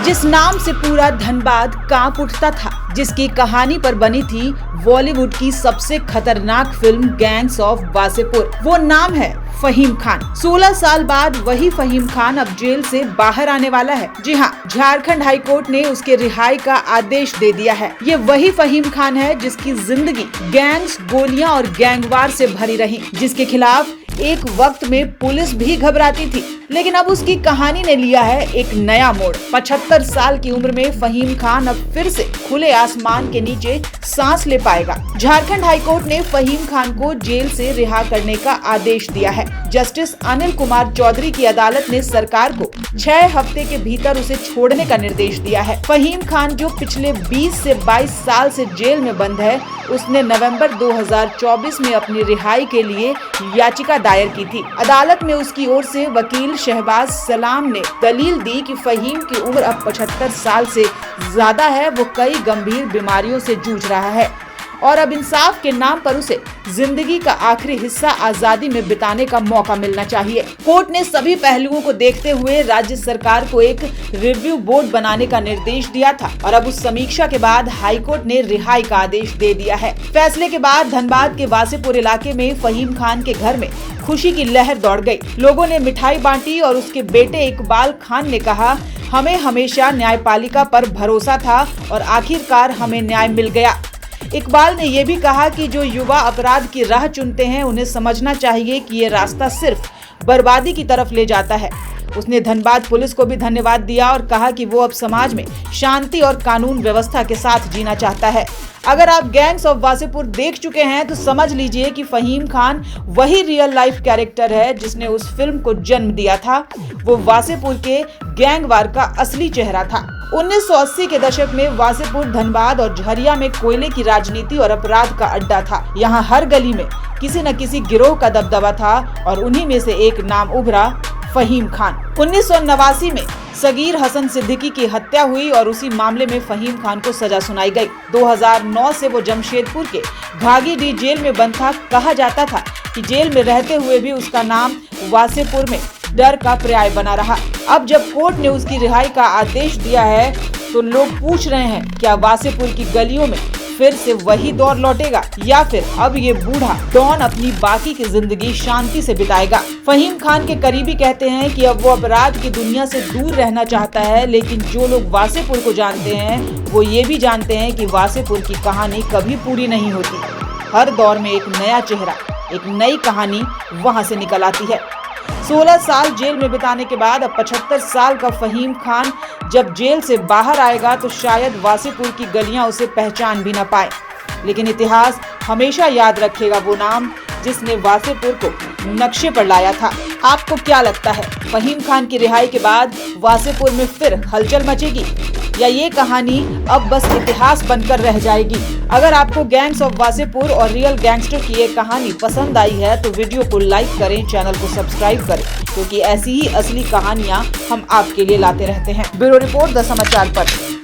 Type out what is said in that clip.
जिस नाम से पूरा धनबाद कांप उठता था, जिसकी कहानी पर बनी थी बॉलीवुड की सबसे खतरनाक फिल्म गैंग्स ऑफ वासेपुर। वो नाम है फहीम खान। 16 साल बाद वही फहीम खान अब जेल से बाहर आने वाला है। जी हाँ, झारखंड हाई कोर्ट ने उसके रिहाई का आदेश दे दिया है। ये वही फहीम खान है जिसकी जिंदगी गैंग्स, गोलियां और गैंगवार से भरी रही, जिसके खिलाफ एक वक्त में पुलिस भी घबराती थी। लेकिन अब उसकी कहानी ने लिया है एक नया मोड़। 75 साल की उम्र में फहीम खान अब फिर से खुले आसमान के नीचे सांस ले पाएगा। झारखंड हाई कोर्ट ने फहीम खान को जेल से रिहा करने का आदेश दिया है। जस्टिस अनिल कुमार चौधरी की अदालत ने सरकार को 6 हफ्ते के भीतर उसे छोड़ने का निर्देश दिया है। फहीम खान, जो पिछले 20 से 22 साल से जेल में बंद है, उसने नवंबर 2024 में अपनी रिहाई के लिए याचिका दायर की थी। अदालत में उसकी ओर से वकील शहबाज सलाम ने दलील दी कि फहीम की उम्र अब 75 साल से ज्यादा है। वो कई गंभीर बीमारियों से जूझ रहा है और अब इंसाफ के नाम पर उसे जिंदगी का आखिरी हिस्सा आजादी में बिताने का मौका मिलना चाहिए। कोर्ट ने सभी पहलुओं को देखते हुए राज्य सरकार को एक रिव्यू बोर्ड बनाने का निर्देश दिया था और अब उस समीक्षा के बाद हाई कोर्ट ने रिहाई का आदेश दे दिया है। फैसले के बाद धनबाद के वासेपुर इलाके में फहीम खान के घर में खुशी की लहर दौड़ गई। लोगों ने मिठाई बांटी और उसके बेटे इकबाल खान ने कहा, हमें हमेशा न्यायपालिका पर भरोसा था और आखिरकार हमें न्याय मिल गया। इकबाल ने यह भी कहा कि जो युवा अपराध की राह चुनते हैं, उन्हें समझना चाहिए कि ये रास्ता सिर्फ बर्बादी की तरफ ले जाता है। उसने धनबाद पुलिस को भी धन्यवाद दिया और कहा कि वो अब समाज में शांति और कानून व्यवस्था के साथ जीना चाहता है। अगर आप गैंग्स ऑफ वासेपुर देख चुके हैं तो समझ लीजिए कि फहीम खान वही रियल लाइफ कैरेक्टर है जिसने उस फिल्म को जन्म दिया था। वो वासेपुर के गैंगवार का असली चेहरा था। 1980 के दशक में वासेपुर, धनबाद और झरिया में कोयले की राजनीति और अपराध का अड्डा था। यहाँ हर गली में किसी न किसी गिरोह का दबदबा था और उन्हीं में से एक नाम उभरा, फहीम खान। 1989 में सगीर हसन सिद्दीकी की हत्या हुई और उसी मामले में फहीम खान को सजा सुनाई गई। 2009 से वो जमशेदपुर के घाघीडीह जेल में बंद था। कहा जाता था कि जेल में रहते हुए भी उसका नाम वासेपुर में डर का पर्याय बना रहा। अब जब कोर्ट ने उसकी रिहाई का आदेश दिया है तो लोग पूछ रहे हैं, क्या वासेपुर की गलियों में फिर से वही दौर लौटेगा या फिर अब ये बूढ़ा डॉन अपनी बाकी की जिंदगी शांति से बिताएगा। फहीम खान के करीबी कहते हैं कि अब वो अपराध की दुनिया से दूर रहना चाहता है, लेकिन जो लोग वासेपुर को जानते हैं वो ये भी जानते हैं कि वासेपुर की कहानी कभी पूरी नहीं होती। हर दौर में एक नया चेहरा, एक नई कहानी वहाँ से निकल आती है। 16 साल जेल में बिताने के बाद अब 75 साल का फहीम खान जब जेल से बाहर आएगा तो शायद वासेपुर की गलियां उसे पहचान भी न पाए, लेकिन इतिहास हमेशा याद रखेगा वो नाम जिसने वासेपुर को नक्शे पर लाया था। आपको क्या लगता है, फहीम खान की रिहाई के बाद वासेपुर में फिर हलचल मचेगी या ये कहानी अब बस इतिहास बनकर रह जाएगी? अगर आपको गैंग्स ऑफ वासेपुर और रियल गैंगस्टर की ये कहानी पसंद आई है तो वीडियो को लाइक करें, चैनल को सब्सक्राइब करें, क्योंकि ऐसी ही असली कहानियां हम आपके लिए लाते रहते हैं। ब्यूरो रिपोर्ट, द समाचार पत्र।